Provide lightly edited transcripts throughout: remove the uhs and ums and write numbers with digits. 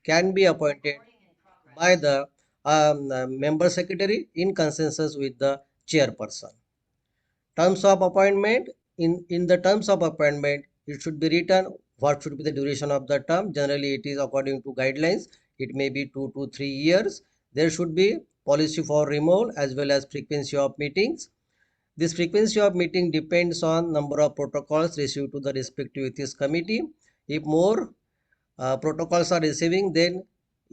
can be appointed by the member secretary in consensus with the chairperson. Terms of appointment. In the terms of appointment, it should be written what should be the duration of the term. Generally, it is according to guidelines. It may be 2 to 3 years. There should be policy for removal as well as frequency of meetings. This frequency of meeting depends on number of protocols received to the respective ethics committee. If more protocols are receiving, then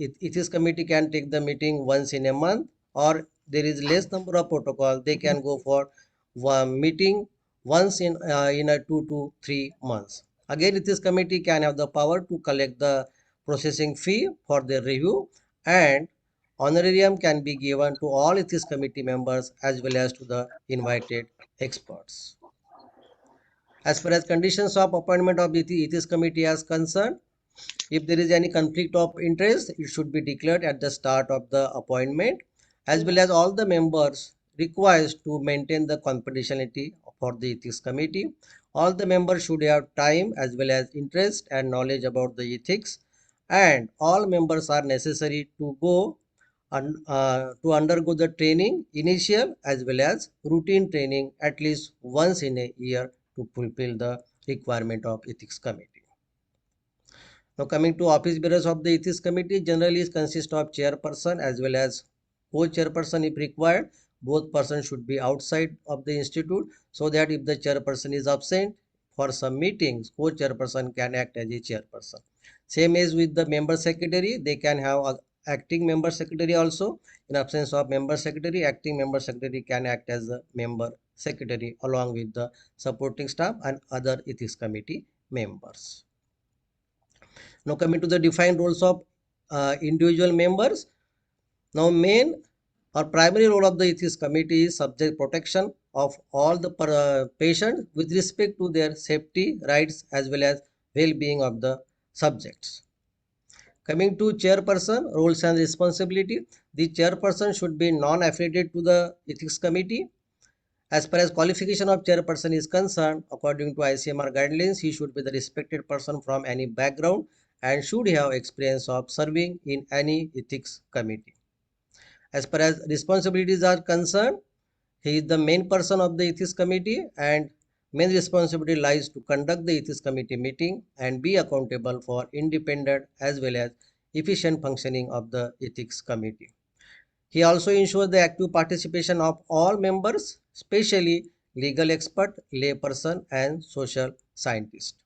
ethics committee can take the meeting once in a month, or there is less number of protocol, they can go for one meeting once in a 2 to 3 months. Again, ethics committee can have the power to collect the processing fee for their review, and honorarium can be given to all ethics committee members as well as to the invited experts. As far as conditions of appointment of the ethics committee is concerned, if there is any conflict of interest, it should be declared at the start of the appointment, as well as all the members requires to maintain the confidentiality for the ethics committee. All the members should have time as well as interest and knowledge about the ethics, and all members are necessary to go to undergo the training, initial as well as routine training at least once in a year to fulfill the requirement of ethics committee. Now, coming to office bearers of the ethics committee, generally consist of chairperson as well as co-chairperson if required. Both persons should be outside of the institute, so that if the chairperson is absent for some meetings, co-chairperson can act as a chairperson. Same as with the member secretary, they can have a acting member secretary also. In absence of member secretary, acting member secretary can act as a member secretary along with the supporting staff and other ethics committee members. Now, coming to the defined roles of individual members. Now, main or primary role of the ethics committee is subject protection of all the patients with respect to their safety, rights as well as well-being of the subjects. Coming to chairperson roles and responsibility, the chairperson should be non-affiliated to the ethics committee. As far as qualification of chairperson is concerned, according to ICMR guidelines, he should be the respected person from any background and should have experience of serving in any ethics committee. As far as responsibilities are concerned, he is the main person of the ethics committee, and main responsibility lies to conduct the ethics committee meeting and be accountable for independent as well as efficient functioning of the ethics committee. He also ensures the active participation of all members, especially legal expert, layperson, and social scientist.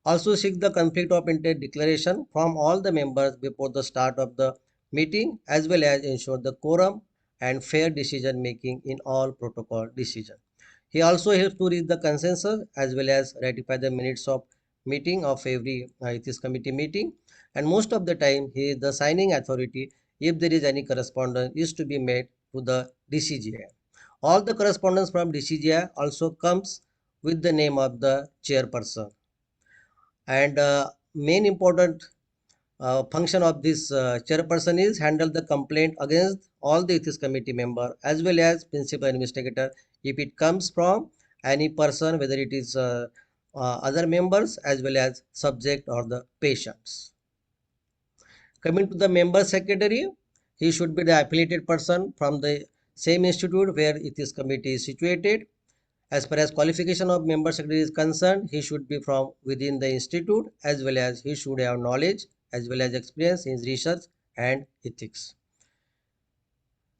Also seek the conflict of interest declaration from all the members before the start of the meeting, as well as ensure the quorum and fair decision making in all protocol decisions. He also helps to reach the consensus as well as ratify the minutes of meeting of every ethics committee meeting. And most of the time, he is the signing authority if there is any correspondence is to be made to the DCGI. All the correspondence from DCGI also comes with the name of the chairperson. And main important function of this chairperson is handle the complaint against all the ethics committee member as well as principal investigator if it comes from any person, whether it is other members as well as subject or the patients. Coming to the member secretary, he should be the affiliated person from the same institute where ethics committee is situated. As far as qualification of member secretary is concerned, he should be from within the institute as well as he should have knowledge as well as experience in research and ethics.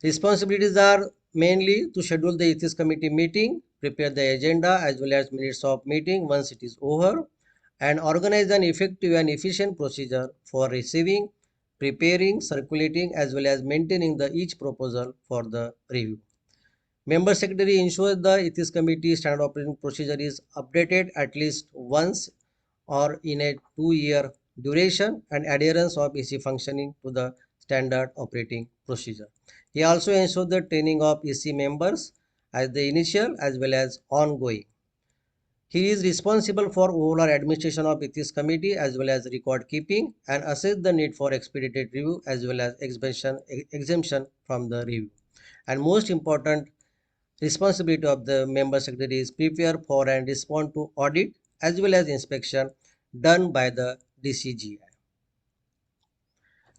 Responsibilities are mainly to schedule the ethics committee meeting, prepare the agenda as well as minutes of meeting once it is over, and organize an effective and efficient procedure for receiving, preparing, circulating as well as maintaining the each proposal for the review. Member secretary ensures the ethics committee standard operating procedure is updated at least once or in a 2-year duration and adherence of EC functioning to the standard operating procedure. He also ensures the training of EC members as the initial as well as ongoing. He is responsible for overall administration of ethics committee as well as record keeping and assess the need for expedited review as well as exemption from the review. And most important responsibility of the member secretary is prepare for and respond to audit as well as inspection done by the DCGI.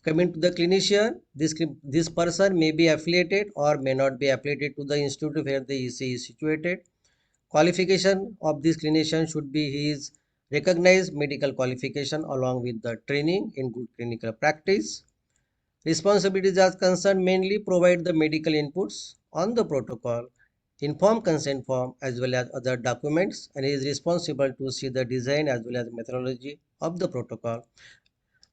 Coming to the clinician, this person may be affiliated or may not be affiliated to the institute where the EC is situated. Qualification of this clinician should be his recognized medical qualification along with the training in good clinical practice. Responsibilities are concerned mainly provide the medical inputs on the protocol, inform consent form as well as other documents, and he is responsible to see the design as well as methodology of the protocol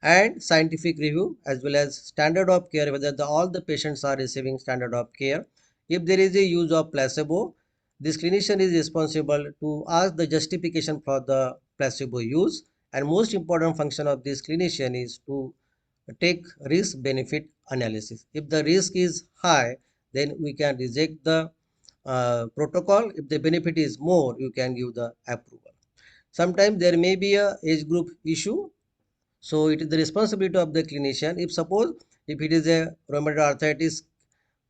and scientific review as well as standard of care, whether all the patients are receiving standard of care. If there is a use of placebo, this clinician is responsible to ask the justification for the placebo use, and most important function of this clinician is to take risk benefit analysis. If the risk is high, then we can reject the protocol. If the benefit is more, you can give the approval. Sometimes there may be a age group issue, so it is the responsibility of the clinician. If suppose if it is a rheumatoid arthritis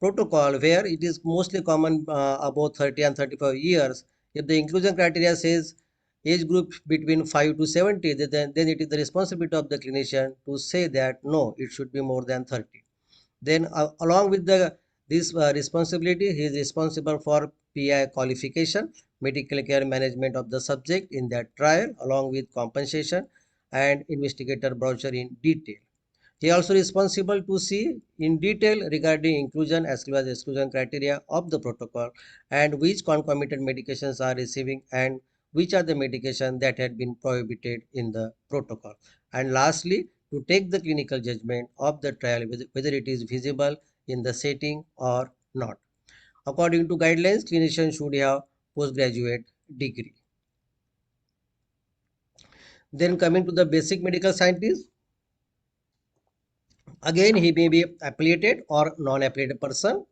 protocol where it is mostly common about 30 and 35 years, if the inclusion criteria says age group between 5 to 70, then it is the responsibility of the clinician to say that no, it should be more than 30. Then along with this responsibility, he is responsible for PI qualification, medical care management of the subject in that trial, along with compensation and investigator brochure in detail. He also responsible to see in detail regarding inclusion as well as exclusion criteria of the protocol and which concomitant medications are receiving and which are the medications that had been prohibited in the protocol. And lastly, to take the clinical judgment of the trial whether it is feasible in the setting or not. According to guidelines, clinicians should have postgraduate degree. Then coming to the basic medical scientist, again he may be affiliated or non-affiliated person.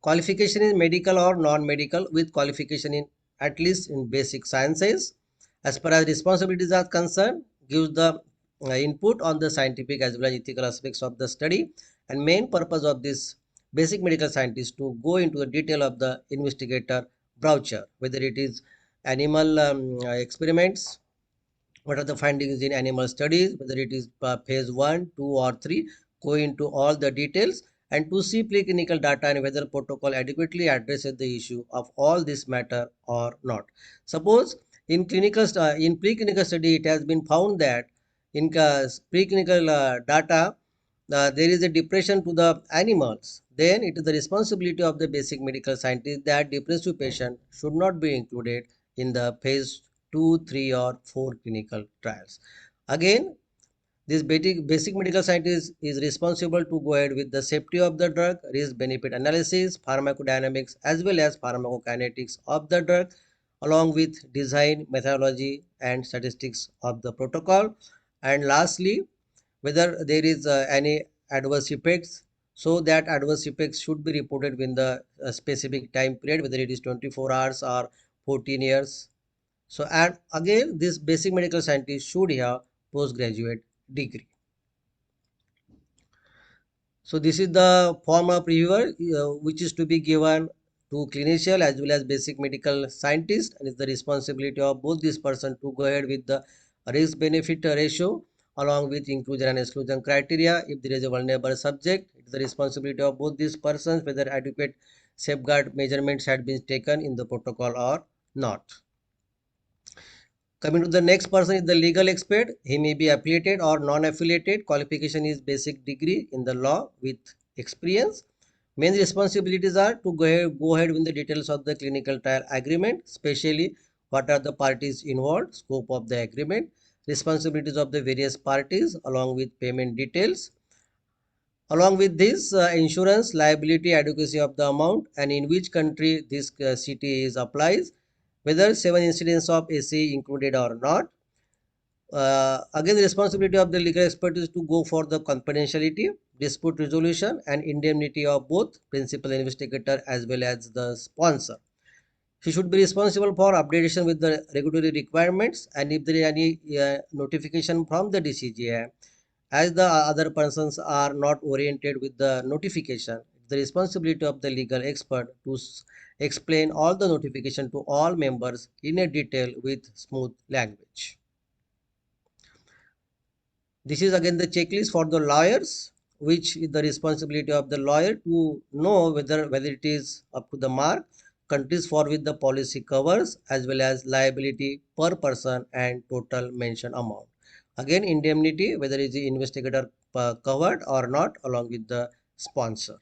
Qualification is medical or non-medical with qualification in at least in basic sciences. As far as responsibilities are concerned, gives the input on the scientific as well as ethical aspects of the study. And main purpose of this basic medical scientist to go into the detail of the investigator brochure, whether it is animal experiments, what are the findings in animal studies, whether it is phase 1, 2 or 3, go into all the details and to see preclinical data and whether protocol adequately addresses the issue of all this matter or not. Suppose in preclinical study it has been found that in preclinical data there is a depression to the animals, then it is the responsibility of the basic medical scientist that depressive patient should not be included in the phase 2, 3 or 4 clinical trials. Again, this basic medical scientist is responsible to go ahead with the safety of the drug, risk benefit analysis, pharmacodynamics as well as pharmacokinetics of the drug, along with design, methodology and statistics of the protocol. And lastly, whether there is any adverse effects, so that adverse effects should be reported within the specific time period, whether it is 24 hours or 14 years. So, and again, this basic medical scientist should have postgraduate degree. So, this is the form of reviewer which is to be given to clinician as well as basic medical scientist, and it's the responsibility of both this person to go ahead with the risk benefit ratio along with inclusion and exclusion criteria. If there is a vulnerable subject, it's the responsibility of both these persons whether adequate safeguard measurements had been taken in the protocol or not. Coming to the next person is the legal expert. He may be affiliated or non-affiliated. Qualification is basic degree in the law with experience. Main responsibilities are to go ahead with the details of the clinical trial agreement, especially what are the parties involved, scope of the agreement, responsibilities of the various parties along with payment details. Along with this, insurance liability adequacy of the amount and in which country this CT is applies, whether 7 incidents of AC included or not. Again, the responsibility of the legal expert is to go for the confidentiality, dispute resolution, and indemnity of both principal investigator as well as the sponsor. He should be responsible for updation with the regulatory requirements and if there is any notification from the DCGI, as the other persons are not oriented with the notification, the responsibility of the legal expert to explain all the notification to all members in a detail with smooth language. This is again the checklist for the lawyers, which is the responsibility of the lawyer to know whether it is up to the mark, countries for which the policy covers, as well as liability per person and total mention amount. Again, indemnity, whether is the investigator covered or not, along with the sponsor.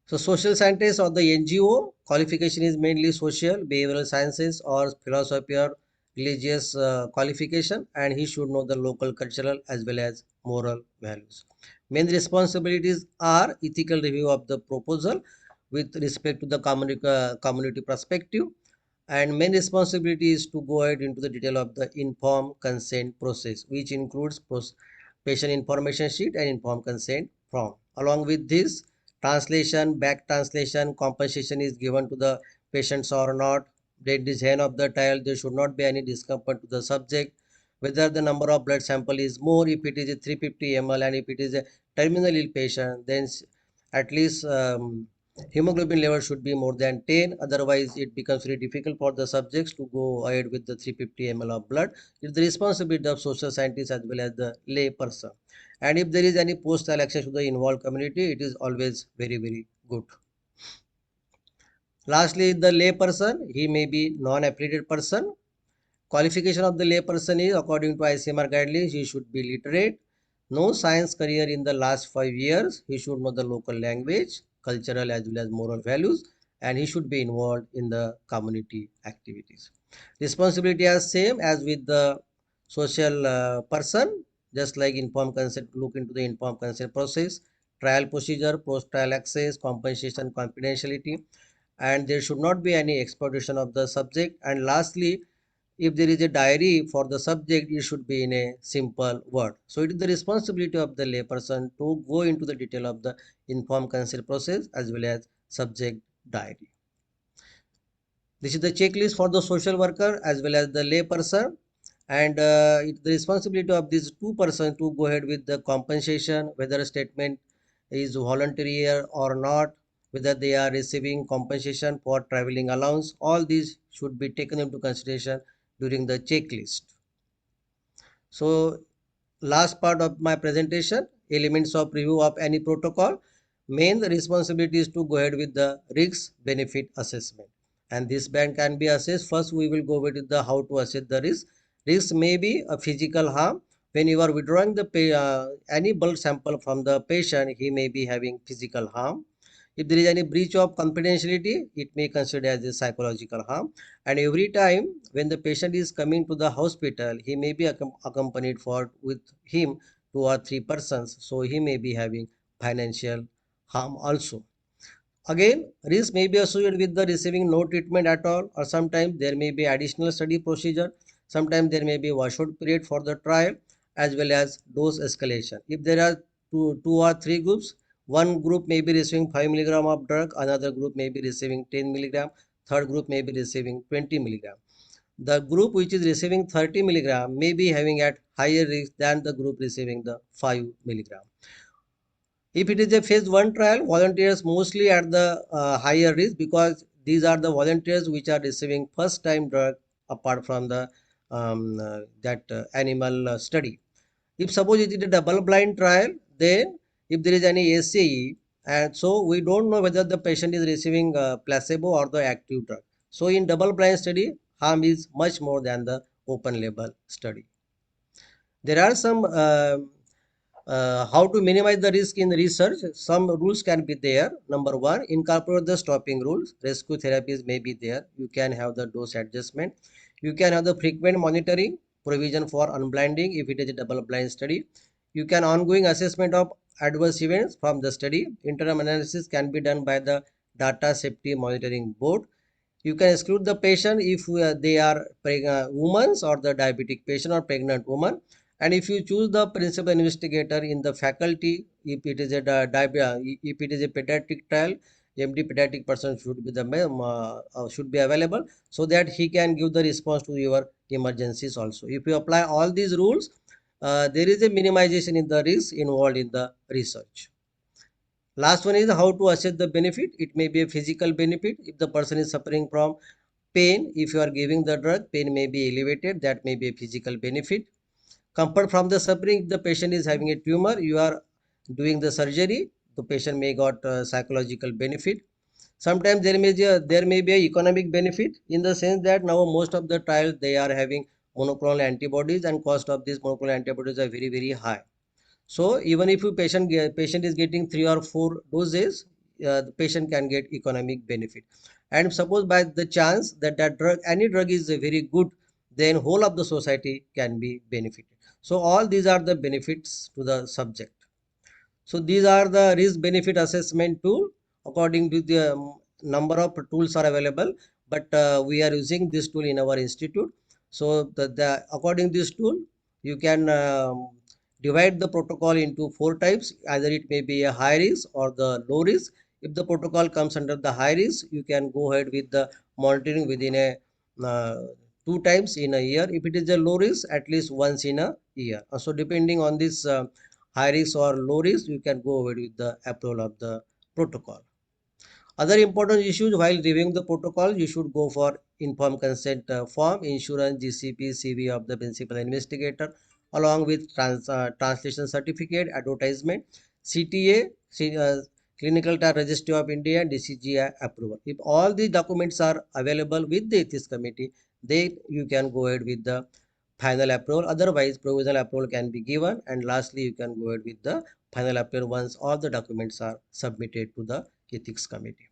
So social scientists or the NGO qualification is mainly social, behavioral sciences or philosophy or religious qualification, and he should know the local cultural as well as moral values. Main responsibilities are ethical review of the proposal with respect to the community perspective, and main responsibility is to go ahead into the detail of the informed consent process, which includes patient information sheet and informed consent form. Along with this, translation, back translation, compensation is given to the patients or not. At the end of the trial, there should not be any discomfort to the subject. Whether the number of blood sample is more, if it is a 350 ml and if it is a terminal ill patient, then at least hemoglobin level should be more than 10. Otherwise, it becomes very difficult for the subjects to go ahead with the 350 ml of blood. It's the responsibility of social scientists as well as the lay person. And if there is any postal access to the involved community, it is always very, very good. Lastly, the lay person, he may be non-affiliated person. Qualification of the lay person is according to ICMR guidelines, he should be literate, no science career in the last 5 years, he should know the local language, cultural as well as moral values, and he should be involved in the community activities. Responsibility is same as with the social person, just like informed consent, look into the informed consent process, trial procedure, post-trial access, compensation, confidentiality, and there should not be any exploitation of the subject. And lastly, if there is a diary for the subject, it should be in a simple word. So it is the responsibility of the layperson to go into the detail of the informed consent process as well as subject diary. This is the checklist for the social worker as well as the layperson, and it's the responsibility of these two persons to go ahead with the compensation, whether a statement is voluntary or not, whether they are receiving compensation for traveling allowance. All these should be taken into consideration during the checklist. So last part of my presentation, elements of review of any protocol. Main responsibility is to go ahead with the risk benefit assessment, and this band can be assessed. First we will go with the how to assess the risk. Risk may be a physical harm. When you are withdrawing the any blood sample from the patient, he may be having physical harm. If there is any breach of confidentiality, it may consider as a psychological harm. And every time when the patient is coming to the hospital, he may be accompanied for with him 2 or 3 persons. So he may be having financial harm also. Again, risk may be associated with the receiving no treatment at all, or sometimes there may be additional study procedure. Sometimes there may be washout period for the trial as well as dose escalation. If there are two or three groups, one group may be receiving 5 milligram of drug, another group may be receiving 10 milligram, third group may be receiving 20 milligram. The group which is receiving 30 milligram may be having at higher risk than the group receiving the 5 milligram. If it is a phase 1 trial, volunteers mostly at the higher risk, because these are the volunteers which are receiving first time drug apart from the animal study. If suppose it is a double blind trial, then if there is any SAE, and so we don't know whether the patient is receiving placebo or the active drug. So in double blind study, harm is much more than the open label study. There are some how to minimize the risk in research. Some rules can be there. Number one, incorporate the stopping rules. Rescue therapies may be there. You can have the dose adjustment. You can have the frequent monitoring, provision for unblinding if it is a double blind study. You can ongoing assessment of adverse events from the study. Interim analysis can be done by the data safety monitoring board. You can exclude the patient if they are women or the diabetic patient or pregnant woman. And if you choose the principal investigator in the faculty, if it is a if it is a pediatric trial, MD pediatric person should be the should be available, so that he can give the response to your emergencies also. If you apply all these rules, there is a minimization in the risk involved in the research. Last one is how to assess the benefit. It may be a physical benefit if the person is suffering from Pain, if you are giving the drug, pain may be elevated, that may be a physical benefit. Comfort from the suffering, if the patient is having a tumor, you are doing the surgery, the patient may got psychological benefit. Sometimes there may be a economic benefit, in the sense that now most of the trials they are having monoclonal antibodies, and cost of these monoclonal antibodies are very very high. So even if a patient is getting 3 or 4 doses, the patient can get economic benefit. And suppose by the chance that that drug, any drug is very good, then whole of the society can be benefited. So all these are the benefits to the subject. So these are the risk benefit assessment tool. According to the number of tools are available, but we are using this tool in our institute. So according to this tool, you can divide the protocol into 4 types. Either it may be a high risk or the low risk. If the protocol comes under the high risk, you can go ahead with the monitoring within a uh, 2 times in a year. If it is a low risk, at least once in a year. So depending on this high risk or low risk, you can go ahead with the approval of the protocol. Other important issues while reviewing the protocol, you should go for informed consent form, insurance, GCP, CV of the principal investigator, along with translation certificate, advertisement, CTA, Clinical Trial Registry of India, and DCGI approval. If all these documents are available with the ethics committee, then you can go ahead with the final approval. Otherwise, provisional approval can be given, and lastly, you can go ahead with the final approval once all the documents are submitted to the ethics committee.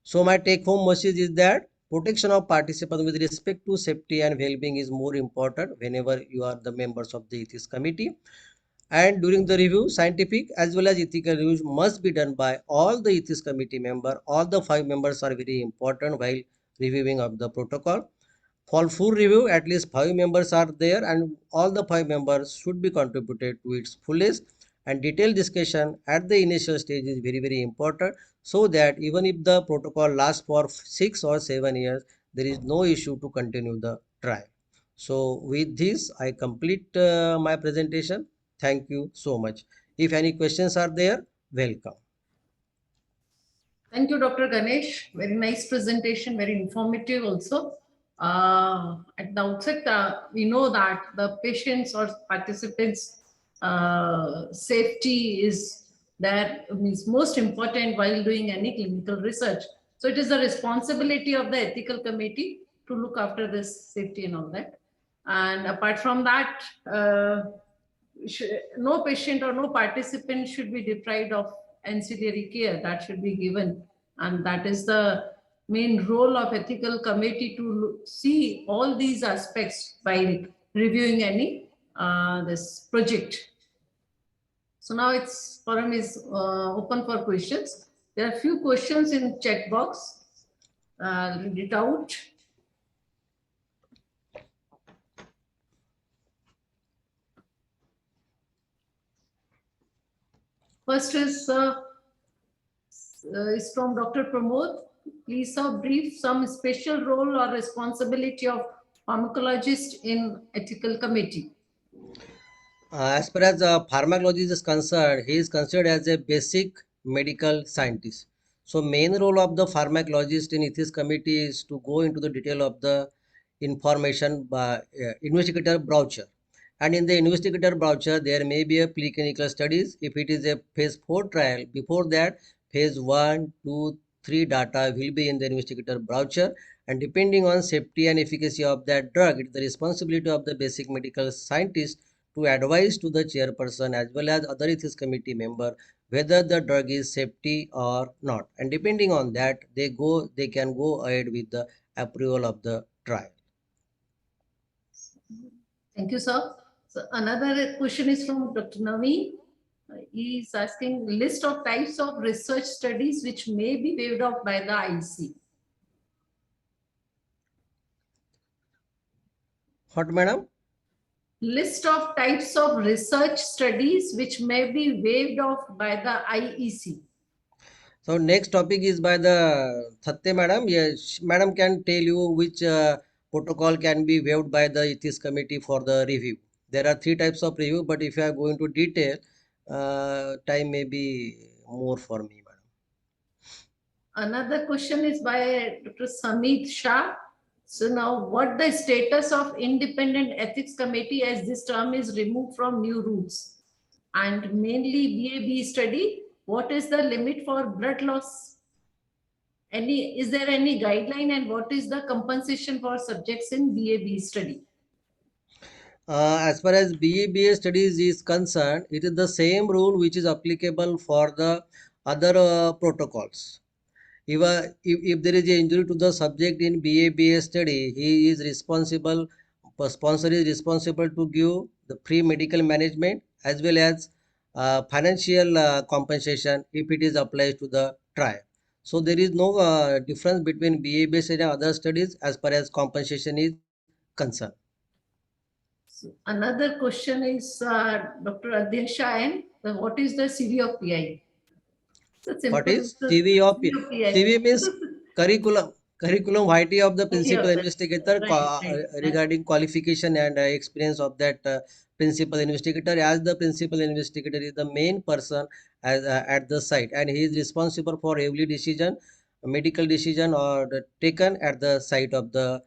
So my take home message is that protection of participants with respect to safety and well-being is more important whenever you are the members of the ethics committee. And during the review, scientific as well as ethical reviews must be done by all the ethics committee member. All the 5 members are very important while reviewing of the protocol. For full review, at least 5 members are there, and all the 5 members should be contributed to its fullest. And detailed discussion at the initial stage is very very important, so that even if the protocol lasts for 6 or 7 years, there is no issue to continue the trial. So with this, I complete my presentation. Thank you so much. If any questions are there, welcome. Thank you, Dr. Ganesh. Very nice presentation, very informative also. At the outset, we know that the patients or participants' safety is means most important while doing any clinical research. So it is the responsibility of the ethical committee to look after this safety and all that. And apart from that, no patient or no participant should be deprived of ancillary care that should be given, and that is the main role of ethical committee to see all these aspects by reviewing any this project. So now its forum is open for questions. There are few questions in chat box. Read it out. First is from Dr. Pramod. Please, sir, brief some special role or responsibility of pharmacologist in ethical committee. As far as a pharmacologist is concerned, he is considered as a basic medical scientist. So main role of the pharmacologist in ethics committee is to go into the detail of the information by investigator brochure. And in the investigator brochure, there may be a preclinical studies. If it is a phase 4 trial, before that, phase 1, 2, 3 data will be in the investigator brochure. And depending on safety and efficacy of that drug, it is the responsibility of the basic medical scientist to advise to the chairperson as well as other ethics committee member whether the drug is safety or not, and depending on that they can go ahead with the approval of the trial. Thank you, sir. So another question is from Dr. Naveen. He is asking list of types of research studies which may be waived off by the IC. What, madam? List of types of research studies which may be waived off by the IEC. So next topic is by the Thatte madam. Yes, madam can tell you which protocol can be waived by the ethics committee for the review. There are 3 types of review, but if you are going to detail, time may be more for me, madam. Another question is by Dr. Samit Shah. So now what the status of independent ethics committee, as this term is removed from new rules, and mainly BAB study, what is the limit for blood loss? Is there any guideline, and what is the compensation for subjects in BAB study? As far as BA studies is concerned, it is the same rule which is applicable for the other protocols. If there is an injury to the subject in BA study, he is responsible, sponsor is responsible to give the pre-medical management as well as financial compensation if it is applied to the trial. So there is no difference between BA based and other studies as far as compensation is concerned. So another question is, Dr. Adhyaksha, what is the CV of PI? So What simple. is CV of CV of PI. CV means curriculum vitae of the Idea principal of that. investigator Right. regarding qualification and experience of that principal investigator, as the principal investigator is the main person at the site, and he is responsible for every decision, medical decision or taken at the site of the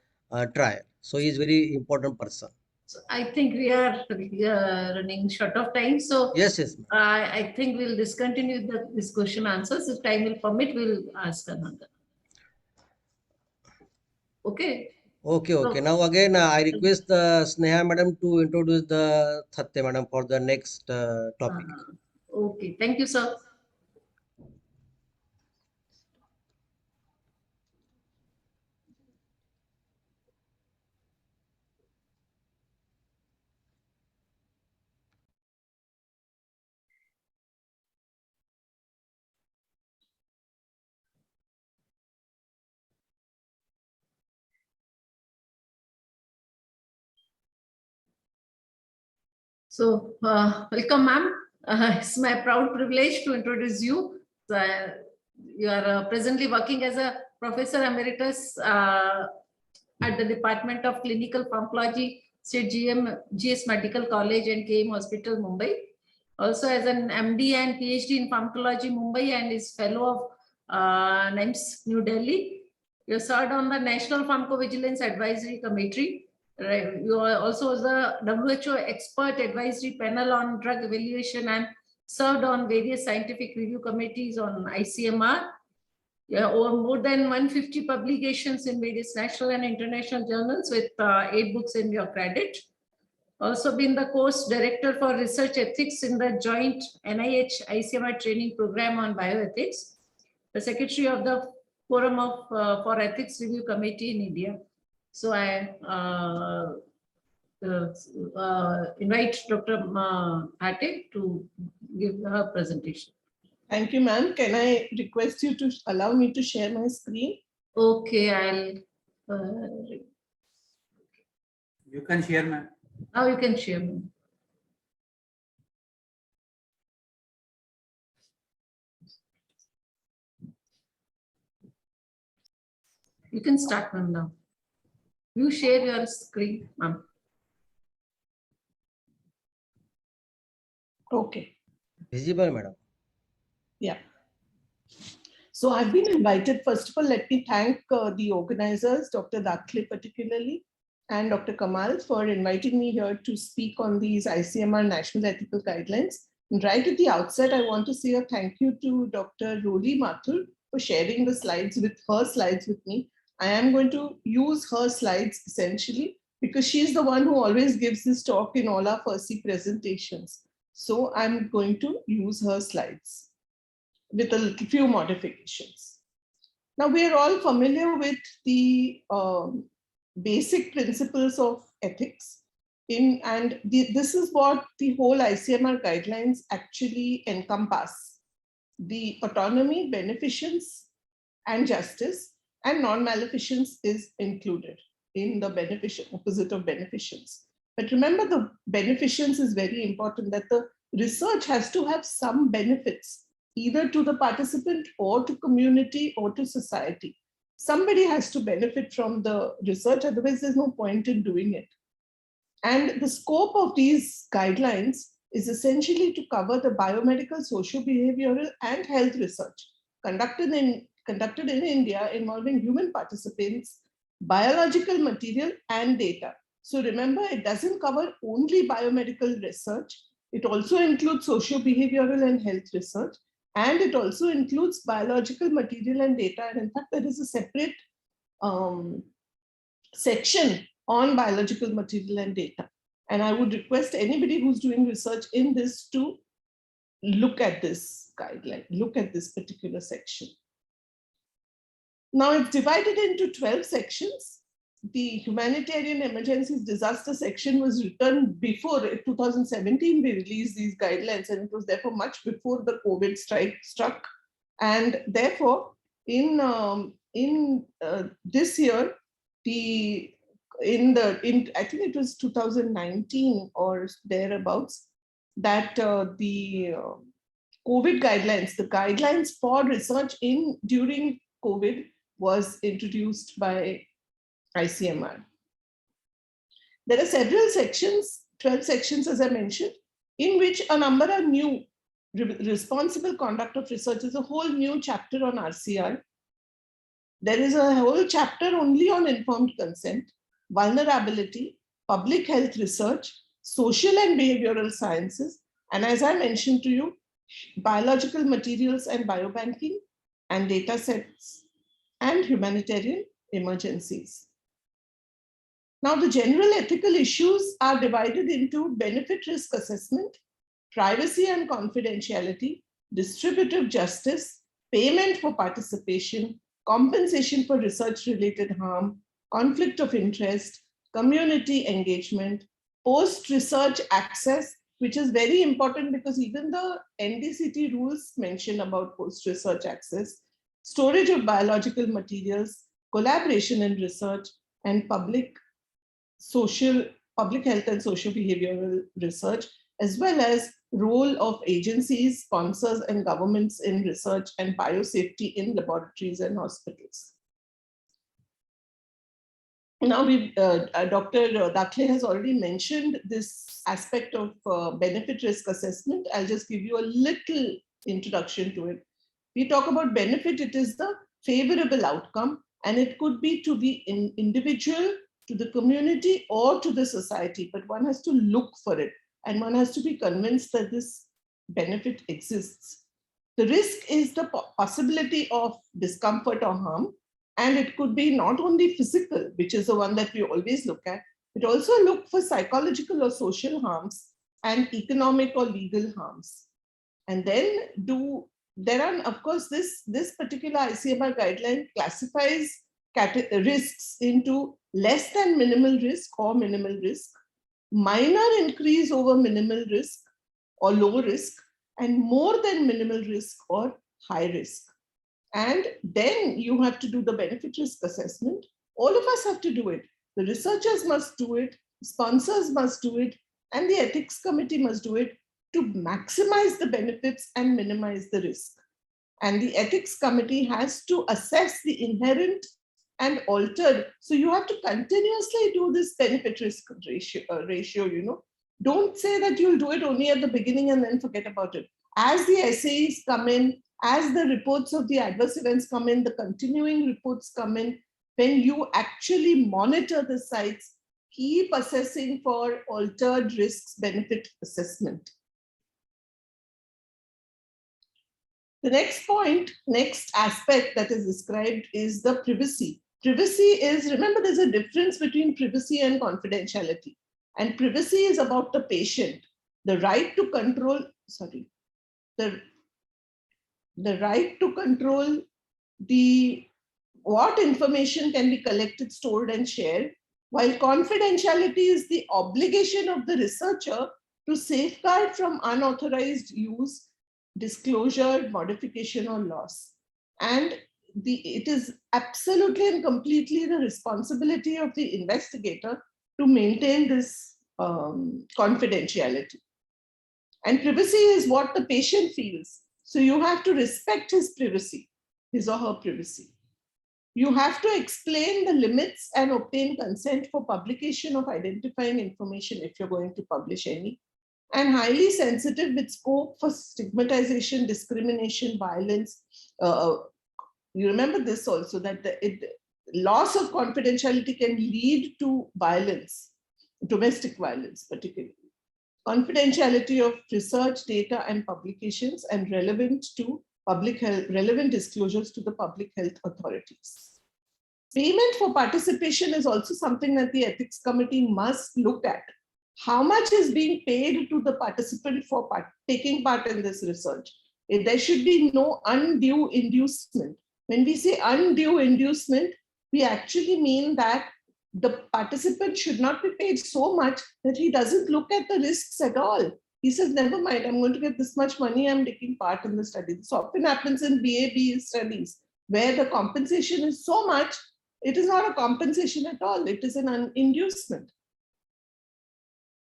trial. So he is very important person. So I think we are running short of time. So Yes, ma'am. I think we'll discontinue this question answers. If time will permit, we'll ask another. Okay. Okay. Now again, I request Sneha madam to introduce the Thatte madam for the next topic. Okay. Thank you, sir. So, welcome, ma'am. It's my proud privilege to introduce you. You are presently working as a professor emeritus at the Department of Clinical Pharmacology, State GS Medical College and KM Hospital, Mumbai. Also as an MD and PhD in Pharmacology, Mumbai, and is fellow of NIMS, New Delhi. You served on the National Pharmacovigilance Advisory Committee. Right. You are also the WHO expert advisory panel on drug evaluation and served on various scientific review committees on ICMR. Over more than 150 publications in various national and international journals with 8 books in your credit. Also been the course director for research ethics in the joint NIH ICMR training program on bioethics. The secretary of the Forum of for Ethics Review Committee in India. So I invite Dr. Hate to give her presentation. Thank you, ma'am. Can I request you to allow me to share my screen? Okay, I'll. You can share, ma'am. Now you can share. You can start, ma'am, now. You share your screen, ma'am. Okay. Visible, madam. Yeah. So I've been invited. First of all, let me thank the organizers, Dr. Dakle particularly, and Dr. Kamal for inviting me here to speak on these ICMR National Ethical Guidelines. And right at the outset, I want to say a thank you to Dr. Rory Mathur for sharing the slides with me. I am going to use her slides essentially because she's the one who always gives this talk in all our FERCI presentations. So I'm going to use her slides with a few modifications. Now we're all familiar with the basic principles of ethics this is what the whole ICMR guidelines actually encompass: the autonomy, beneficence, and justice, and non-maleficence is included in the opposite of beneficence. But remember, the beneficence is very important, that the research has to have some benefits, either to the participant or to community or to society. Somebody has to benefit from the research, otherwise there's no point in doing it. And the scope of these guidelines is essentially to cover the biomedical, socio-behavioral, and health research conducted in India involving human participants biological material and data. So remember, it doesn't cover only biomedical research. It also includes socio-behavioral and health research, and it also includes biological material and data. And in fact, there is a separate section on biological material and data. And I would request anybody who's doing research in this to look at this guideline, look at this particular section. Now it's divided into 12 sections. The humanitarian emergencies disaster section was written before 2017. They released these guidelines, and it was therefore much before the COVID strike struck. And therefore, in this year, I think it was 2019 or thereabouts, that the COVID guidelines, the guidelines for research during COVID was introduced by ICMR. There are several sections, 12 sections as I mentioned, in which a number are new. Responsible conduct of research is a whole new chapter on RCR. There is a whole chapter only on informed consent, vulnerability, public health research, social and behavioral sciences, and as I mentioned to you, biological materials and biobanking, and data sets, and humanitarian emergencies. Now, the general ethical issues are divided into benefit risk assessment, privacy and confidentiality, distributive justice, payment for participation, compensation for research-related harm, conflict of interest, community engagement, post-research access, which is very important because even the NDCT rules mention about post-research access, storage of biological materials, collaboration in research, and public health and social behavioral research, as well as role of agencies, sponsors, and governments in research and biosafety in laboratories and hospitals. Now, Dr. Dakle has already mentioned this aspect of benefit risk assessment. I'll just give you a little introduction to it. We talk about benefit, it is the favorable outcome, and it could be to the individual, to the community, or to the society, but one has to look for it, and one has to be convinced that this benefit exists. The risk is the possibility of discomfort or harm, and it could be not only physical, which is the one that we always look at, but also look for psychological or social harms and economic or legal harms. And then there are, of course, this particular ICMR guideline classifies risks into less than minimal risk or minimal risk, minor increase over minimal risk or low risk, and more than minimal risk or high risk. And then you have to do the benefit risk assessment. All of us have to do it. The researchers must do it, sponsors must do it, and the ethics committee must do it to maximize the benefits and minimize the risk. And the ethics committee has to assess the inherent and altered. So you have to continuously do this benefit risk ratio, you know. Don't say that you'll do it only at the beginning and then forget about it. As the essays come in, as the reports of the adverse events come in, the continuing reports come in, when you actually monitor the sites, keep assessing for altered risks benefit assessment. The next point, next aspect that is described is the privacy. Privacy is, remember, there's a difference between privacy and confidentiality. And privacy is about the patient, the right to control, the right to control what information can be collected, stored, and shared, while confidentiality is the obligation of the researcher to safeguard from unauthorized use, disclosure, modification, or loss. And it is absolutely and completely the responsibility of the investigator to maintain this confidentiality. And privacy is what the patient feels. So you have to respect his privacy, his or her privacy. You have to explain the limits and obtain consent for publication of identifying information if you're going to publish any. And highly sensitive with scope for stigmatization, discrimination, violence. You remember this also, that loss of confidentiality can lead to violence, domestic violence particularly. Confidentiality of research data and publications and relevant disclosures to the public health authorities. Payment for participation is also something that the ethics committee must look at. How much is being paid to the participant for taking part in this research? There should be no undue inducement. When we say undue inducement, we actually mean that the participant should not be paid so much that he doesn't look at the risks at all. He says, never mind, I'm going to get this much money, I'm taking part in the study. This often happens in BAB studies, where the compensation is so much, it is not a compensation at all, it is an inducement.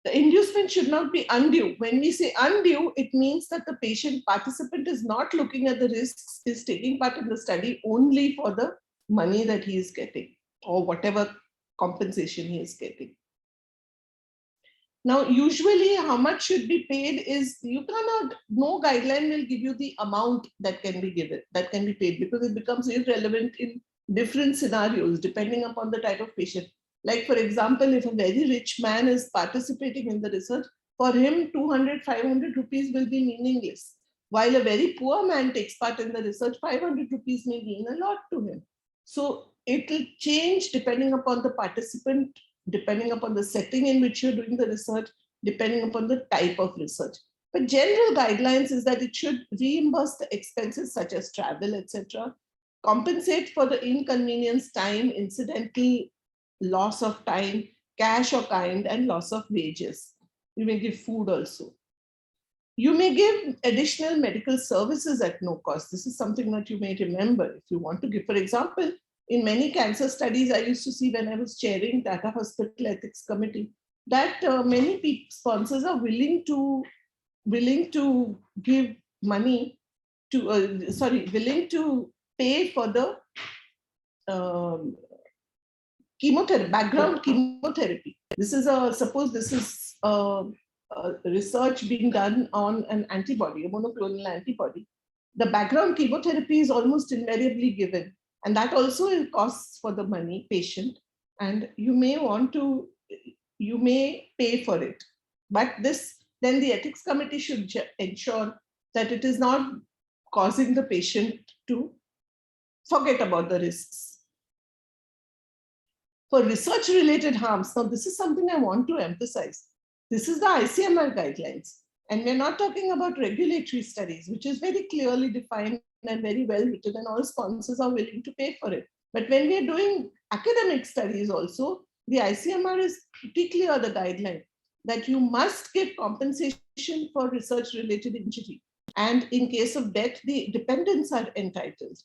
The inducement should not be undue. When we say undue, it means that the patient participant is not looking at the risks, is taking part in the study only for the money that he is getting or whatever compensation he is getting. Now, usually how much should be paid is, no guideline will give you the amount that can be given, that can be paid, because it becomes irrelevant in different scenarios depending upon the type of patient. Like, for example, if a very rich man is participating in the research, for him 200, 500 rupees will be meaningless. While a very poor man takes part in the research, 500 rupees may mean a lot to him. So it will change depending upon the participant, depending upon the setting in which you're doing the research, depending upon the type of research. But general guidelines is that it should reimburse the expenses such as travel, etc., compensate for the inconvenience, time, incidental loss of time, cash or kind, and loss of wages. You may give food also. You may give additional medical services at no cost. This is something that you may remember if you want to give. For example, in many cancer studies, I used to see when I was chairing Tata Hospital Ethics Committee, that many sponsors are willing to give money to, willing to pay for the chemotherapy, background chemotherapy. This is suppose this is research being done on an antibody, a monoclonal antibody. The background chemotherapy is almost invariably given, and that also costs for the patient, and you may pay for it. But then the ethics committee should ensure that it is not causing the patient to forget about the risks. For research-related harms, now this is something I want to emphasize. This is the ICMR guidelines, and we're not talking about regulatory studies, which is very clearly defined and very well written, and all sponsors are willing to pay for it. But when we're doing academic studies also, the ICMR is pretty clear, the guideline, that you must give compensation for research-related injury. And in case of death, the dependents are entitled.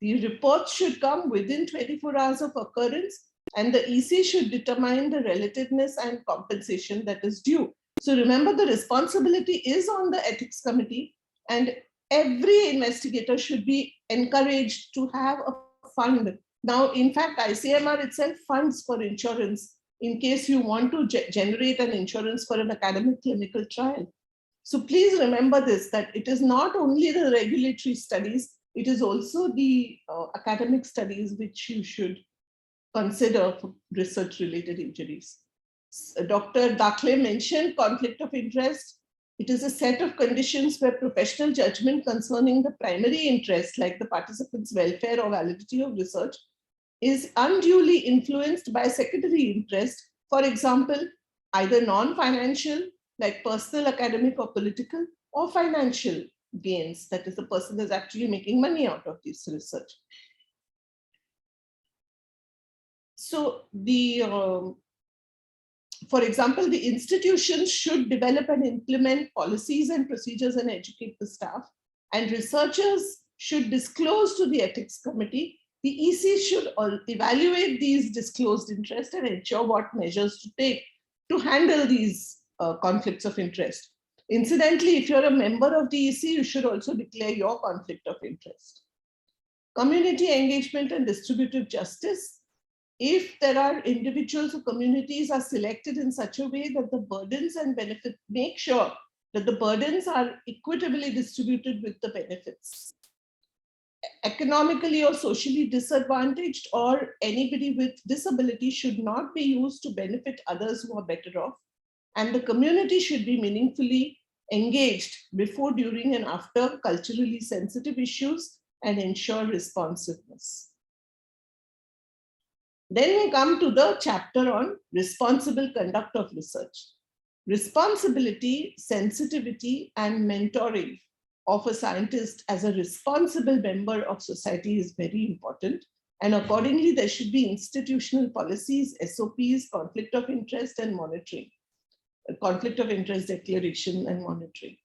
The reports should come within 24 hours of occurrence, and the EC should determine the relativeness and compensation that is due. So remember, the responsibility is on the ethics committee, and every investigator should be encouraged to have a fund. Now, in fact, ICMR itself funds for insurance in case you want to generate an insurance for an academic clinical trial. So please remember this, that it is not only the regulatory studies, it is also the academic studies which you should consider for research-related injuries. Dr. Dakle mentioned conflict of interest. It is a set of conditions where professional judgment concerning the primary interest, like the participant's welfare or validity of research, is unduly influenced by secondary interest. For example, either non-financial, like personal, academic, or political, or financial gains, that is, the person is actually making money out of this research. So for example, the institutions should develop and implement policies and procedures and educate the staff, and researchers should disclose to the ethics committee. The EC should evaluate these disclosed interests and ensure what measures to take to handle these conflicts of interest. Incidentally, if you're a member of the EC, you should also declare your conflict of interest. Community engagement and distributive justice. If there are individuals or communities are selected in such a way that the burdens and benefits, make sure that the burdens are equitably distributed with the benefits. economically or socially disadvantaged or anybody with disability should not be used to benefit others who are better off. And the community should be meaningfully engaged before, during, and after culturally sensitive issues and ensure responsiveness. Then we come to the chapter on responsible conduct of research. Responsibility, sensitivity, and mentoring of a scientist as a responsible member of society is very important. And accordingly, there should be institutional policies, SOPs, conflict of interest and monitoring, conflict of interest declaration and monitoring.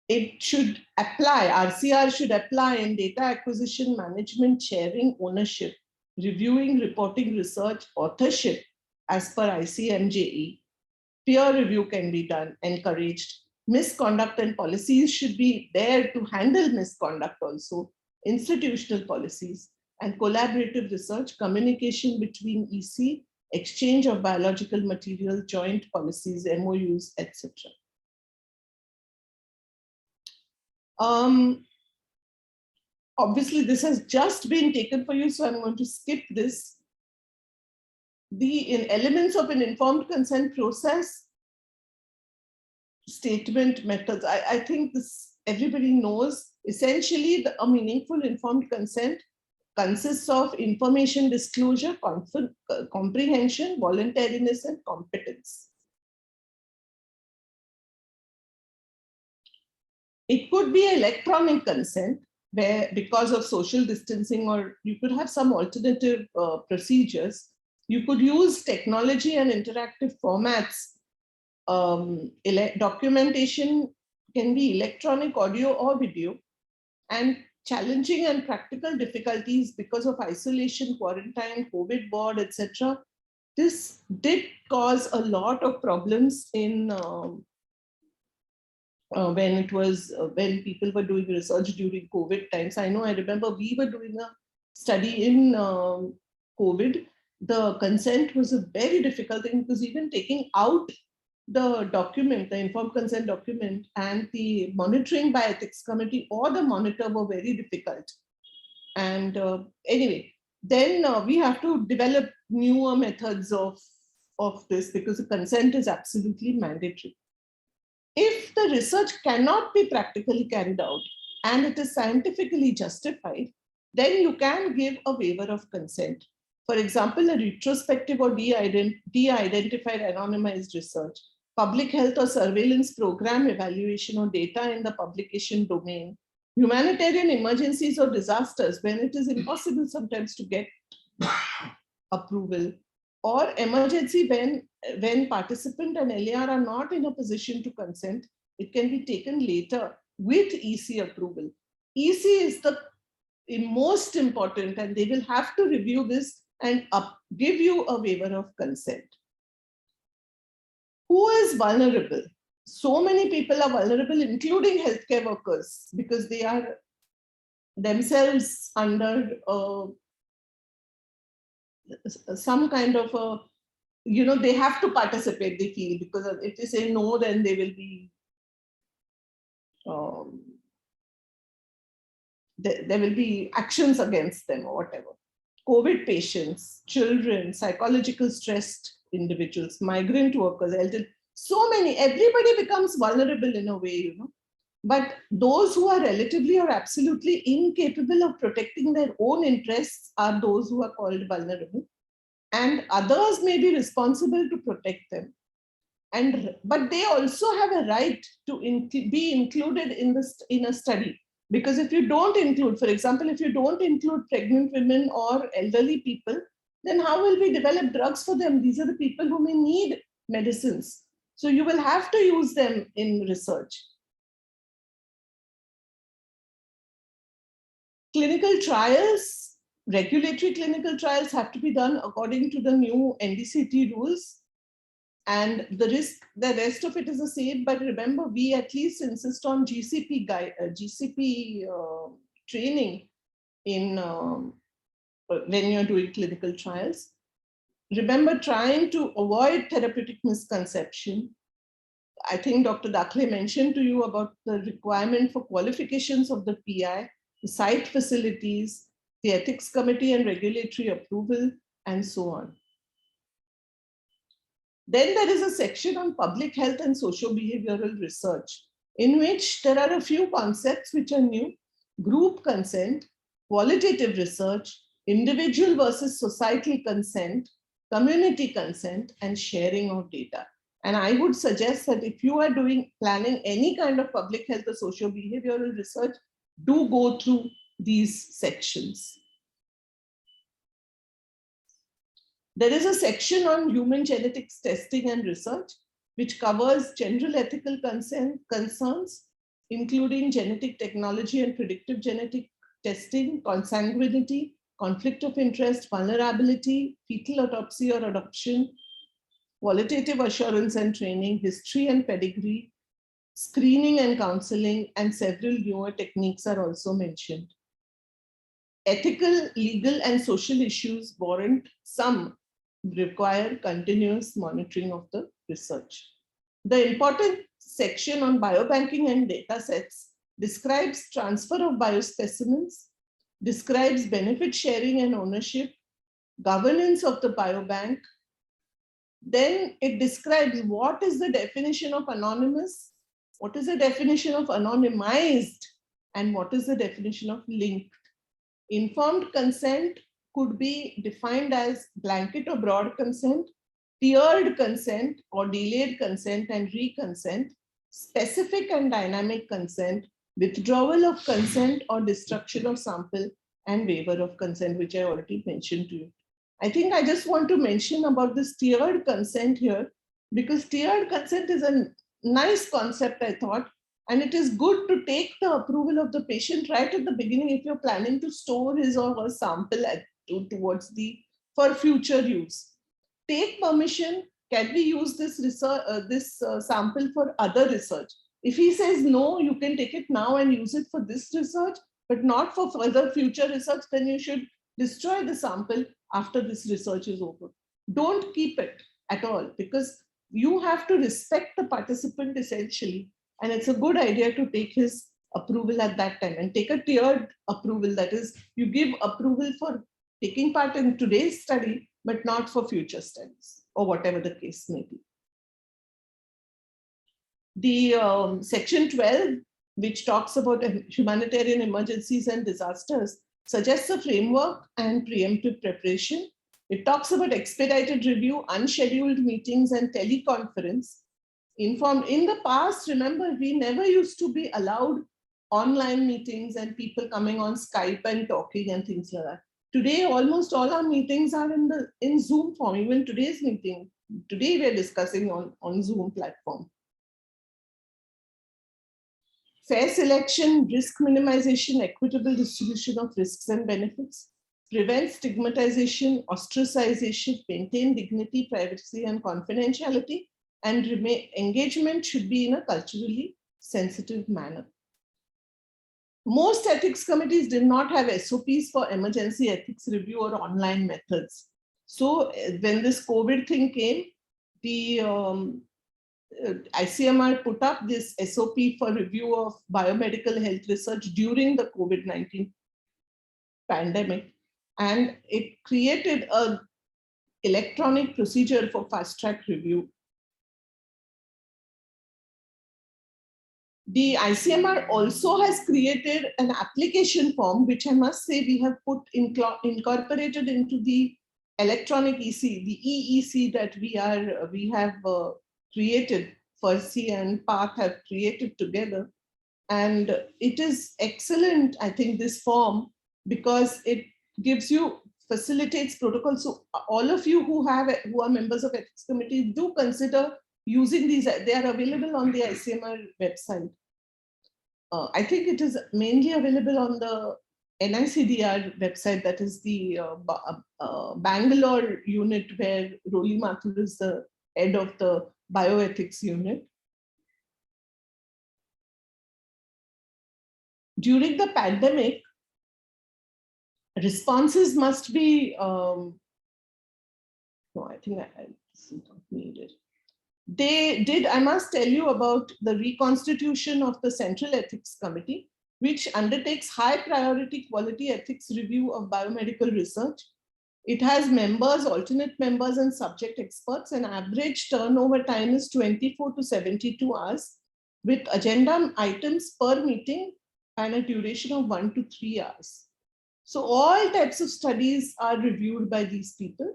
It should apply, RCR should apply in data acquisition, management, sharing, ownership, reviewing, reporting, research, authorship as per ICMJE. Peer review can be done, encouraged. Misconduct and policies should be there to handle misconduct also. Institutional policies and collaborative research, communication between EC, exchange of biological material, joint policies, MOUs, etc. Obviously, this has just been taken for you, so I'm going to skip this. In elements of an informed consent process, statement methods, I think this everybody knows. Essentially, a meaningful informed consent consists of information disclosure, comprehension, voluntariness, and competence. It could be electronic consent, where because of social distancing, or you could have some alternative procedures. You could use technology and interactive formats. Documentation can be electronic, audio, or video. And challenging and practical difficulties because of isolation, quarantine, COVID board, etc. This did cause a lot of problems in when people were doing research during COVID times. I remember we were doing a study in COVID. The consent was a very difficult thing because even taking out the document, the informed consent document, and the monitoring by ethics committee or the monitor were very difficult. And anyway, then we have to develop newer methods of this because the consent is absolutely mandatory. If the research cannot be practically carried out and it is scientifically justified, then you can give a waiver of consent. For example, a retrospective or de-identified anonymized research, public health or surveillance program evaluation or data in the publication domain, humanitarian emergencies or disasters when it is impossible sometimes to get approval, or emergency when participant and LAR are not in a position to consent, it can be taken later with EC approval. EC is the most important, and they will have to review this and give you a waiver of consent. Who is vulnerable? So many people are vulnerable, including healthcare workers, because they are themselves under some kind of a, they have to participate, they feel, because if they say no, then they will be, there will be actions against them or whatever. COVID patients, children, psychological stressed individuals, migrant workers, elderly, so many, everybody becomes vulnerable in a way, But those who are relatively or absolutely incapable of protecting their own interests are those who are called vulnerable. And others may be responsible to protect them. But they also have a right to be included in a study. Because if you don't include, for example, if you don't include pregnant women or elderly people, then how will we develop drugs for them? These are the people who may need medicines. So you will have to use them in research. Clinical trials, regulatory clinical trials have to be done according to the new NDCT rules. And the rest of it is the same. But remember, we at least insist on GCP training in when you're doing clinical trials. Remember, trying to avoid therapeutic misconception. I think Dr. Dakle mentioned to you about the requirement for qualifications of the PI. the site facilities, the ethics committee and regulatory approval, and so on. Then there is a section on public health and socio-behavioral research, in which there are a few concepts which are new: group consent, qualitative research, individual versus societal consent, community consent, and sharing of data. And I would suggest that if you are planning any kind of public health or socio-behavioral research, do go through these sections. There is a section on human genetics testing and research, which covers general ethical concerns, including genetic technology and predictive genetic testing, consanguinity, conflict of interest, vulnerability, fetal autopsy or adoption, qualitative assurance and training, history and pedigree, screening and counseling, and several newer techniques are also mentioned. Ethical, legal, and social issues require continuous monitoring of the research. The important section on biobanking and data sets describes transfer of biospecimens, describes benefit sharing and ownership, governance of the biobank. Then it describes what is the definition of anonymous, what is the definition of anonymized, and what is the definition of linked. Informed consent could be defined as blanket or broad consent, tiered consent or delayed consent and reconsent, specific and dynamic consent, withdrawal of consent or destruction of sample, and waiver of consent, which I already mentioned to you. I think I just want to mention about this tiered consent here, because tiered consent is a nice concept, I thought, and it is good to take the approval of the patient right at the beginning if you're planning to store his or her sample for future use. Take permission. Can we use this sample for other research? If he says no, you can take it now and use it for this research, but not for further future research, then you should destroy the sample after this research is over. Don't keep it at all, because you have to respect the participant essentially. And it's a good idea to take his approval at that time and take a tiered approval. That is, you give approval for taking part in today's study, but not for future studies or whatever the case may be. The section 12, which talks about humanitarian emergencies and disasters, suggests a framework and preemptive preparation. It talks about expedited review, unscheduled meetings, and teleconference. In the past, remember, we never used to be allowed online meetings and people coming on Skype and talking and things like that. Today, almost all our meetings are in Zoom form. Even today's meeting, today we're discussing on Zoom platform. Fair selection, risk minimization, equitable distribution of risks and benefits, prevent stigmatization, ostracization, maintain dignity, privacy, and confidentiality, and engagement should be in a culturally sensitive manner. Most ethics committees did not have SOPs for emergency ethics review or online methods. So when this COVID thing came, the ICMR put up this SOP for review of biomedical health research during the COVID-19 pandemic. And it created an electronic procedure for fast-track review. The ICMR also has created an application form, which I must say we have incorporated into the electronic EC, the EEC that we have created. FERCI and PATH have created together, and it is excellent. I think this form, because it facilitates protocols. So all of you who are members of ethics committee, do consider using these. They are available on the ICMR website. I think it is mainly available on the NICDR website, that is the Bangalore unit, where Roli Mathur is the head of the bioethics unit. During the pandemic, responses must be, no, I think this is not needed. They did, I must tell you about the reconstitution of the Central Ethics Committee. which undertakes high priority quality ethics review of biomedical research. It has members, alternate members, and subject experts, and average turnover time is 24 to 72 hours, with agenda items per meeting and a duration of 1 to 3 hours. So all types of studies are reviewed by these people.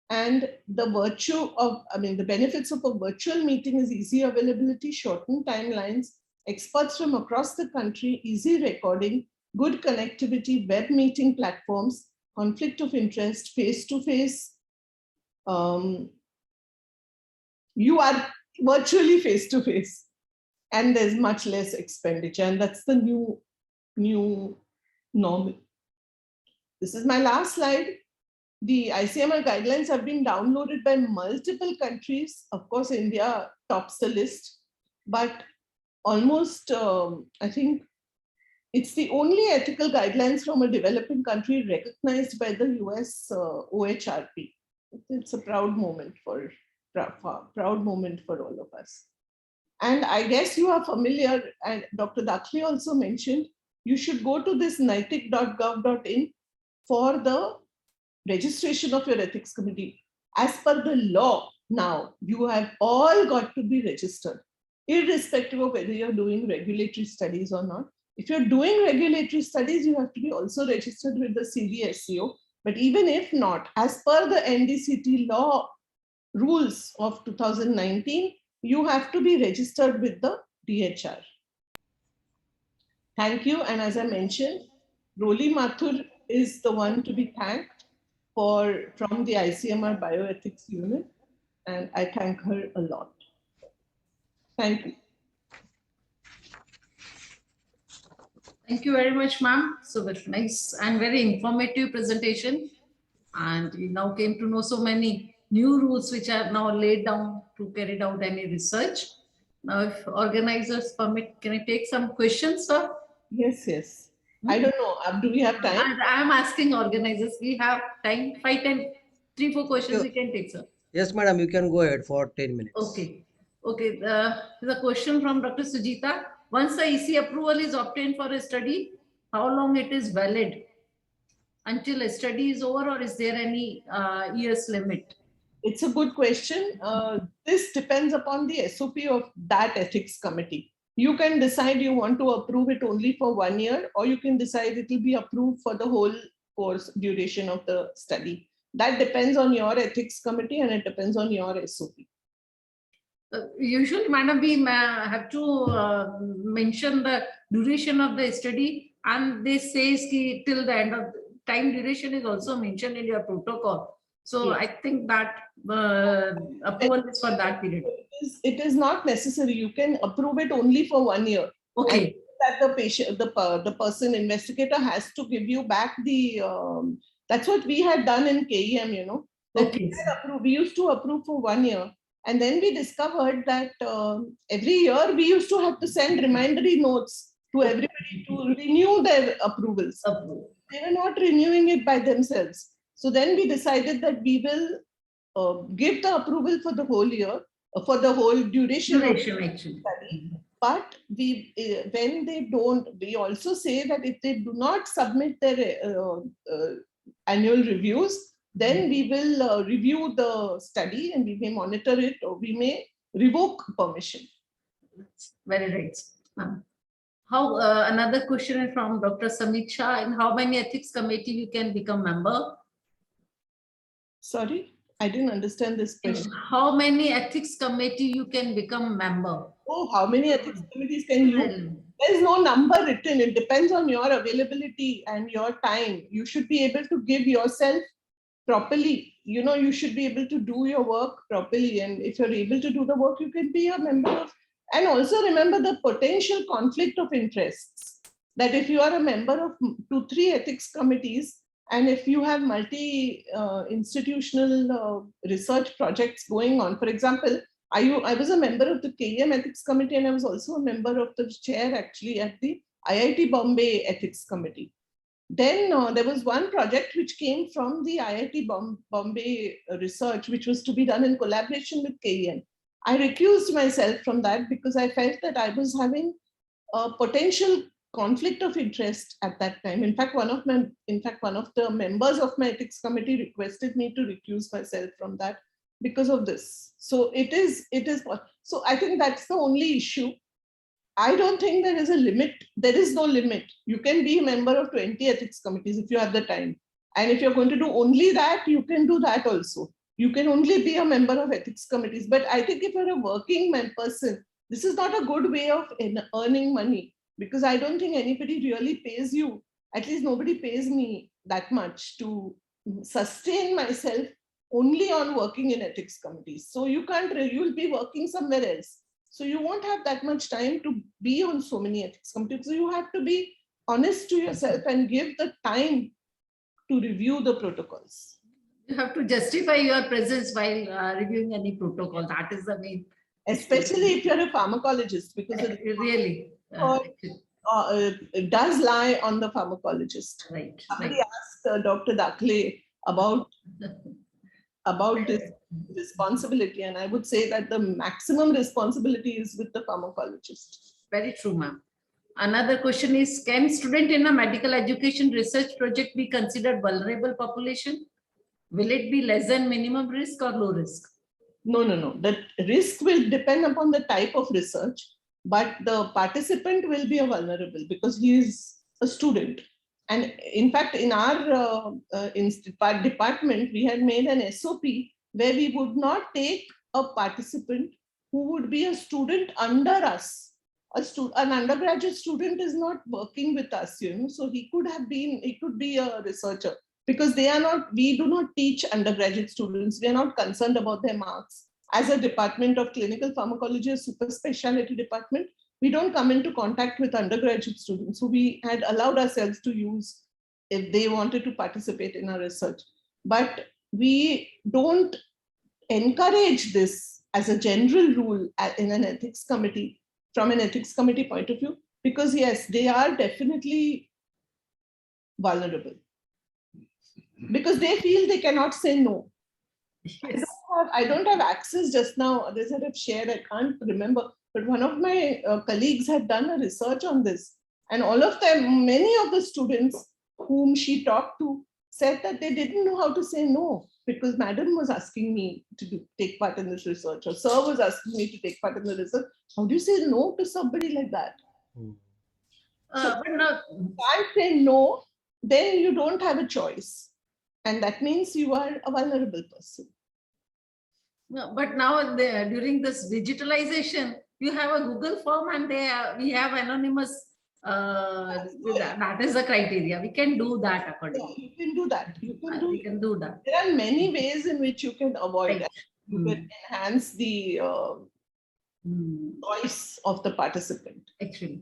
And the the benefits of a virtual meeting is easy availability, shortened timelines, experts from across the country, easy recording, good connectivity, web meeting platforms, conflict of interest, face-to-face. You are virtually face-to-face, and there's much less expenditure, and that's the new normal. This is my last slide. The ICMR guidelines have been downloaded by multiple countries. Of course, India tops the list, but almost, I think, it's the only ethical guidelines from a developing country recognized by the US OHRP. It's a proud moment for all of us. And I guess you are familiar, and Dr. Dakli also mentioned, you should go to this naitik.gov.in for the registration of your ethics committee. As per the law now, you have all got to be registered, irrespective of whether you're doing regulatory studies or not. If you're doing regulatory studies, you have to be also registered with the CDSCO. But even if not, as per the NDCT law rules of 2019, you have to be registered with the DHR. Thank you. And as I mentioned, Roli Mathur is the one to be thanked from the ICMR Bioethics Unit, and I thank her a lot. Thank you. Thank you very much, ma'am. So very nice and very informative presentation. And we now came to know so many new rules which are now laid down to carry out any research. Now, if organizers permit, can I take some questions, sir? Yes, yes. I don't know. Do we have time? I am asking organizers. We have time. 5, 10, 3, 4 questions we can take, sir. Yes, madam, you can go ahead for 10 minutes. Okay. Okay. There's a question from Dr. Sujita. Once the EC approval is obtained for a study, how long it is valid? Until a study is over, or is there any years limit? It's a good question. This depends upon the SOP of that ethics committee. You can decide you want to approve it only for 1 year, or you can decide it will be approved for the whole course duration of the study. That depends on your ethics committee, and it depends on your SOP. Usually, madam, we have to mention the duration of the study, and they say till the end of the time duration is also mentioned in your protocol. So yes. I think that approval is for that period. It is not necessary. You can approve it only for 1 year. Okay. That the patient, the person investigator has to give you back the. That's what we had done in KEM. You know. Okay. We used to approve for 1 year. And then we discovered that every year we used to have to send remindery notes to everybody to renew their approvals. They were not renewing it by themselves. So then we decided that we will give the approval for the whole year, for the whole duration of the study. But when they don't, we also say that if they do not submit their annual reviews, then we will review the study and we may monitor it, or we may revoke permission. Very right. How another question from Dr. Samiksha: in how many ethics committee you can become member? Sorry, I didn't understand this question. In how many ethics committee you can become member? Oh, how many ethics committees can you? There is no number written. It depends on your availability and your time. You should be able to give yourself properly. You know, you should be able to do your work properly, and if you're able to do the work, you can be a member of. And also remember the potential conflict of interests, that if you are a member of 2-3 ethics committees, and if you have institutional research projects going on, for example, I was a member of the KEM ethics committee, and I was also a member of the chair actually at the IIT Bombay ethics committee. Then there was one project which came from the IIT Bombay research, which was to be done in collaboration with KEM. I recused myself from that because I felt that I was having a potential conflict of interest at that time. In fact, one of the members of my ethics committee requested me to recuse myself from that because of this. So it is. So I think that's the only issue. I don't think there is a limit. There is no limit. You can be a member of 20 ethics committees if you have the time. And if you're going to do only that, you can do that also. You can only be a member of ethics committees. But I think if you're a working person, this is not a good way of earning money, because I don't think anybody really pays you. At least nobody pays me that much to sustain myself only on working in ethics committees. So you you'll be working somewhere else. So you won't have that much time to be on so many ethics committees. So you have to be honest to yourself and give the time to review the protocols. You have to justify your presence while reviewing any protocol. That is the main. Especially if you're a pharmacologist, because Really. it does lie on the pharmacologist. Right. Somebody asked Dr. Dakle about this responsibility, and I would say that the maximum responsibility is with the pharmacologist. Very true, ma'am. Another question is, can student in a medical education research project be considered vulnerable population? Will it be less than minimum risk or low risk? No. The risk will depend upon the type of research, but the participant will be a vulnerable because he is a student. And in fact, in our department, we had made an SOP where we would not take a participant who would be a student under us. An undergraduate student is not working with us, so he could be a researcher, because we do not teach undergraduate students. We are not concerned about their marks. As a department of clinical pharmacology, a super specialty department, we don't come into contact with undergraduate students. So we had allowed ourselves to use if they wanted to participate in our research. But we don't encourage this as a general rule in an ethics committee, from an ethics committee point of view, because yes, they are definitely vulnerable. Because they feel they cannot say no. Yes. I don't have access just now. Others have shared, I can't remember. But one of my colleagues had done a research on this. And all of them, many of the students whom she talked to said that they didn't know how to say no, because madam was asking me to take part in this research, or sir was asking me to take part in the research. How do you say no to somebody like that? So but no, if you can't say no, then you don't have a choice. And that means you are a vulnerable person. no, but now during this digitalization, you have a Google form and we have anonymous. That is the criteria. We can do that accordingly. Yeah, you can do that. We can do that. There are many ways in which you can avoid that. You can enhance the choice of the participant. Actually.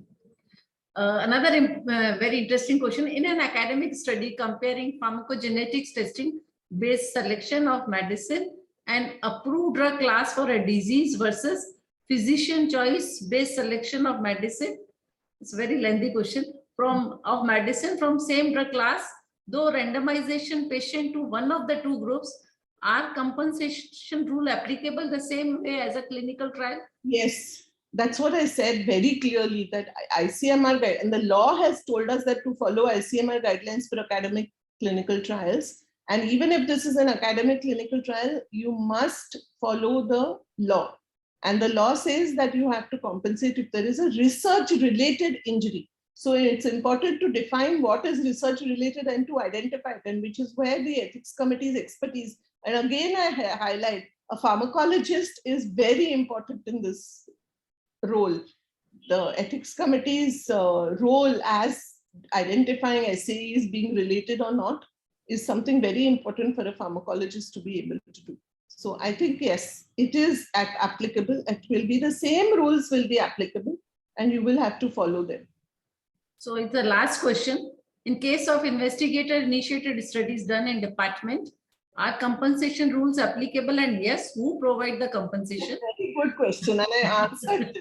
Another very interesting question. In an academic study comparing pharmacogenetics testing based selection of medicine and approved drug class for a disease versus physician choice based selection of medicine, it's a very lengthy question, of medicine from same drug class, though randomization patient to one of the two groups, are compensation rule applicable the same way as a clinical trial? Yes. That's what I said very clearly, that ICMR, and the law has told us that to follow ICMR guidelines for academic clinical trials. And even if this is an academic clinical trial, you must follow the law. And the law says that you have to compensate if there is a research-related injury. So it's important to define what is research-related and to identify it, and which is where the ethics committee's expertise. And again, I highlight, a pharmacologist is very important in this role. The ethics committee's role as identifying SAEs being related or not is something very important for a pharmacologist to be able to do. So I think, yes, it is applicable. It will be the same rules will be applicable, and you will have to follow them. So it's the last question. In case of investigator-initiated studies done in department, are compensation rules applicable, and yes, who provide the compensation? Very good question, and I answered.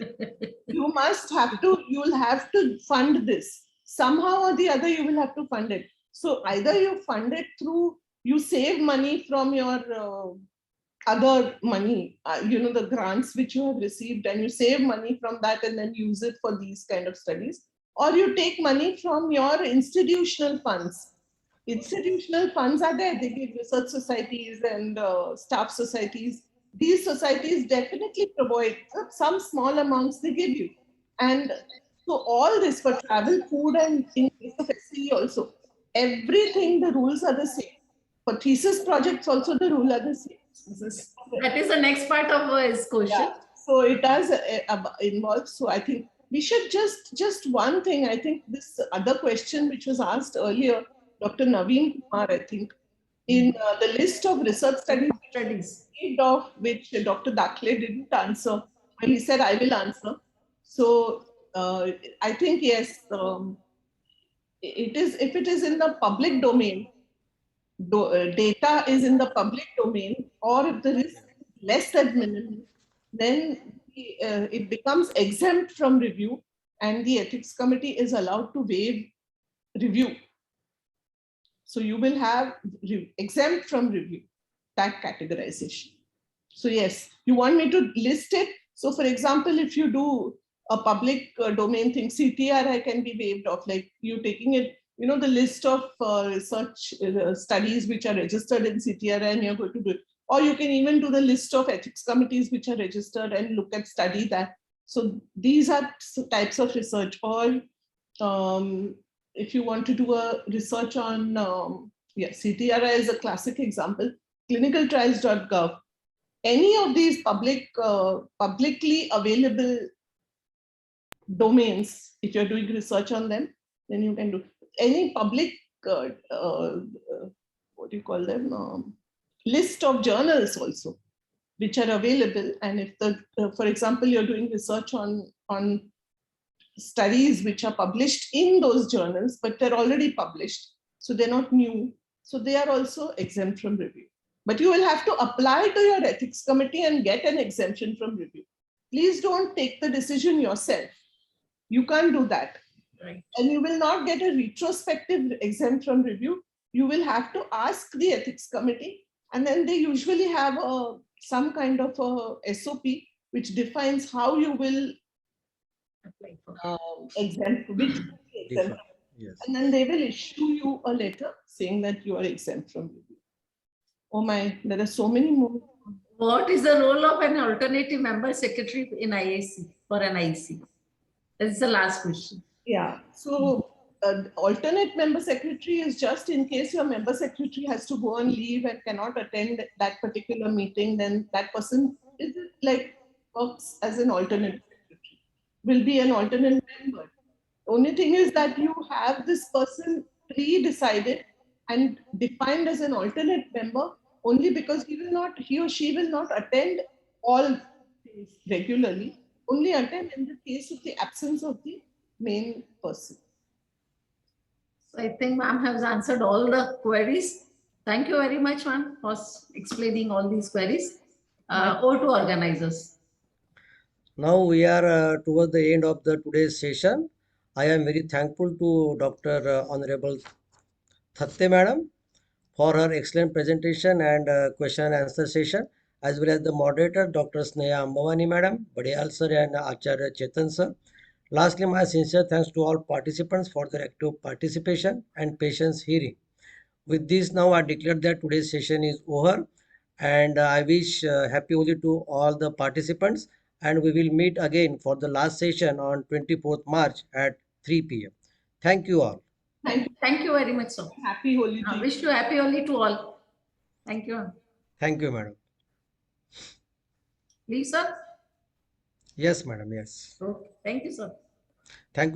You will have to fund this. Somehow or the other, you will have to fund it. So either you fund it through, you save money from your other money, the grants which you have received, and you save money from that and then use it for these kind of studies. or you take money from your institutional funds. Institutional funds are there. They give research societies and staff societies. These societies definitely provide some small amounts they give you. And so all this for travel, food, and in case of SCE also, everything, the rules are the same. For thesis projects also, the rules are the same. That is the next part of his question. Yeah. So it does involve. So I think we should just one thing. I think this other question which was asked earlier, Dr. Naveen Kumar, I think, in the list of research studies of which Dr. Dakle didn't answer, when he said I will answer. So I think yes, it is, if it is in the public domain, data is in the public domain, or if the risk is less than minimum, then it becomes exempt from review, and the ethics committee is allowed to waive review. So you will have exempt from review, that categorization. So yes, you want me to list it. So for example, if you do a public domain thing, CTRI can be waived off, like you taking it, you know, the list of research studies which are registered in CTRI, and you're going to do it. Or you can even do the list of ethics committees which are registered and look at study that. So these are types of research. Or if you want to do a research on, CTRI is a classic example, clinicaltrials.gov. Any of these publicly available domains, if you're doing research on them, then you can do any public, what do you call them, list of journals also, which are available. And if the, for example, you're doing research on studies which are published in those journals, but they're already published, so they're not new, so they are also exempt from review. But you will have to apply to your ethics committee and get an exemption from review. Please don't take the decision yourself. You can't do that. Right. And you will not get a retrospective exempt from review. You will have to ask the ethics committee, and then they usually have some kind of a SOP which defines how you will Apply for. exempt, which will be exempt. Yes. And then they will issue you a letter saying that you are exempt from review. Oh my, there are so many more. What is the role of an alternative member secretary in IAC for an IC? This is the last question. Yeah, so alternate member secretary is just in case your member secretary has to go on leave and cannot attend that particular meeting, then that person is like works as an alternate secretary, will be an alternate member. Only thing is that you have this person pre-decided and defined as an alternate member only because he or she will not attend all things regularly, only attend in the case of the absence of the main person. So I think ma'am has answered all the queries. Thank you very much, ma'am, for explaining all these queries. Over to organizers. Now we are towards the end of the today's session. I am very thankful to Dr. Honorable Thatte Madam for her excellent presentation and question and answer session, as well as the moderator Dr. Sneha Ambawani Madam, Badiyal Sir and Acharya Chetan Sir. Lastly, my sincere thanks to all participants for their active participation and patience hearing. With this, now I declare that today's session is over, and I wish happy Holi to all the participants, and we will meet again for the last session on 24th March at 3 p.m. Thank you all. Thank you very much, sir. Happy Holi. I wish you happy Holi to all. Thank you. Thank you, madam. Please, sir. Yes, madam. Yes. Okay. Thank you, sir. Thank you.